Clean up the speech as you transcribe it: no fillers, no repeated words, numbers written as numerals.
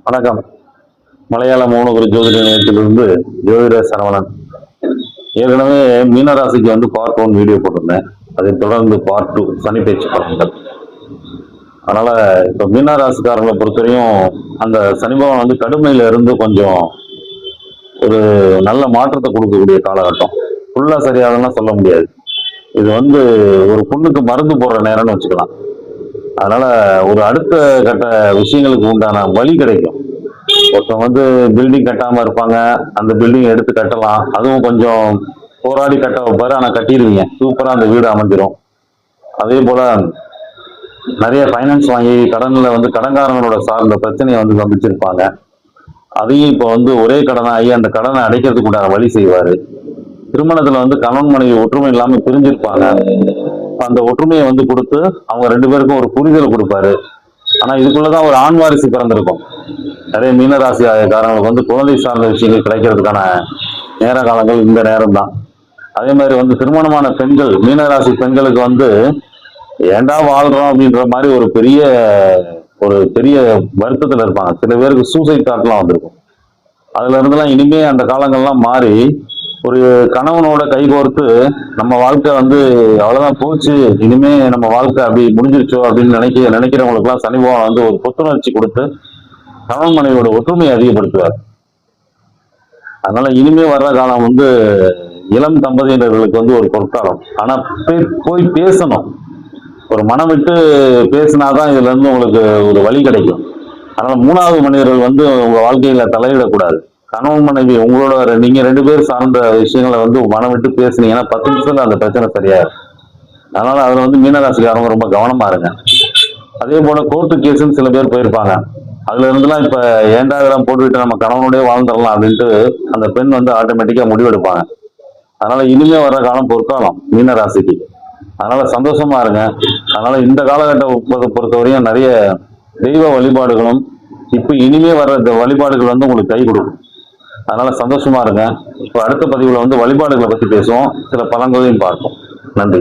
வணக்கம். மலையாள மௌனகுரு ஜோதிட நிலையத்திலிருந்து ஜோதிட சரவணன். ஏற்கனவே மீனராசிக்கு வந்து பார்ட் 1 வீடியோ போட்டிருந்தேன். அதை தொடர்ந்து பார்ட் 2 சனி பேச்சு பலன்கள். அதனால இப்ப மீனராசிக்காரங்களை பொறுத்தவரையும் அந்த சனி பகவான் வந்து கடுமையில இருந்து கொஞ்சம் ஒரு நல்ல மாற்றத்தை கொடுக்கக்கூடிய காலகட்டம். ஃபுல்லா சரியாகலாம் சொல்ல முடியாது. இது வந்து ஒரு புண்ணுக்கு மருந்து போடுற நேரம்னு வச்சுக்கலாம். அதனால ஒரு அடுத்த கட்ட விஷயங்களுக்கு உண்டான வழி கிடைக்கும். ஒருத்தவங்க வந்து பில்டிங் கட்டாம இருப்பாங்க, அந்த பில்டிங் எடுத்து கட்டலாம். அதுவும் கொஞ்சம் போராடி கட்ட வைப்பாரு, ஆனா கட்டிடுவீங்க, சூப்பரா அந்த வீடு அமைஞ்சிரும். அதே போல நிறைய ஃபைனான்ஸ் வாங்கி கடன்ல வந்து கடன்காரங்களோட சார்ந்த பிரச்சனையை வந்து சந்திச்சிருப்பாங்க. அதையும் இப்போ வந்து ஒரே கடனை ஆகி அந்த கடனை அடைக்கிறதுக்கு உண்டான வழி செய்வாரு. திருமணத்துல வந்து கணவன் மனைவி ஒற்றுமை இல்லாம பிரிஞ்சிருப்பாங்க. அந்த ஒற்றுமையை வந்து கொடுத்து அவங்க 2 பேருக்கும் ஒரு புரிதலை கொடுப்பாரு. ஆனா இதுக்குள்ளதான் ஒரு ஆண் வாரிசு பிறந்திருக்கும். நிறைய மீனராசி காரங்களுக்கு வந்து குழந்தை சார்ந்த விஷயங்கள் கிடைக்கிறதுக்கான நேர காலங்கள் இந்த நேரம் தான். அதே மாதிரி வந்து திருமணமான பெண்கள், மீனராசி பெண்களுக்கு வந்து ஏண்டா வாழ்றோம் அப்படின்ற மாதிரி ஒரு பெரிய வருத்தத்துல இருப்பாங்க. சில பேருக்கு சூசைட் தாட்லாம் வந்திருக்கும். அதுல இருந்தெல்லாம் இனிமே அந்த காலங்கள்லாம் மாறி ஒரு கணவனோட கைகோர்த்து நம்ம வாழ்க்கை வந்து அவ்வளவுதான் போச்சு, இனிமே நம்ம வாழ்க்கை அப்படி முடிஞ்சிருச்சோ அப்படின்னு நினைக்கிறவங்களுக்கு எல்லாம் சனி பகவான் வந்து ஒரு புத்துணர்ச்சி கொடுத்து கணவன் மனைவியோட ஒற்றுமையை அதிகப்படுத்துவார். அதனால இனிமே வர்ற காலம் வந்து இளம் தம்பதியினர்களுக்கு வந்து ஒரு பொற்காலம். ஆனா போய் பேசணும், ஒரு மனம் விட்டு பேசினாதான் இதுல இருந்து உங்களுக்கு ஒரு வழி கிடைக்கும். அதனால 3வது மனிதர்கள் வந்து உங்க வாழ்க்கையில தலையிடக்கூடாது. கணவன் மனைவி உங்களோட நீங்க 2 பேர் சார்ந்த விஷயங்களை வந்து மனம் விட்டு பேசுனீங்கன்னா 10 நிமிஷத்துல அந்த பிரச்சனை சரியாயிரும். அதனால அதுல வந்து மீனராசிக்காரங்க ரொம்ப கவனமா இருங்க. அதே போல கோர்ட்டு கேஸ்ன்னு சில பேர் போயிருப்பாங்க. அதுல இருந்துலாம் இப்ப ஏண்டா இதெல்லாம் போட்டுக்கிட்டு நம்ம கணவனுடைய வாழ்ந்துடலாம் அப்படின்ட்டு அந்த பெண் வந்து ஆட்டோமேட்டிக்கா முடிவெடுப்பாங்க. அதனால இனிமே வர்ற காலம் பொற்காலம் மீனராசிக்கு. அதனால சந்தோஷமா இருங்க. அதனால இந்த காலகட்ட பொறுத்தவரையும் நிறைய தெய்வ வழிபாடுகளும் இப்ப இனிமே வர்ற வழிபாடுகள் வந்து உங்களுக்கு கை கொடுக்கும். அதனால சந்தோஷமா இருங்க. இப்ப அடுத்த பதிவுல வந்து வழிபாடுகளை பத்தி பேசுவோம், சில பலன்களையும் பார்ப்போம். நன்றி.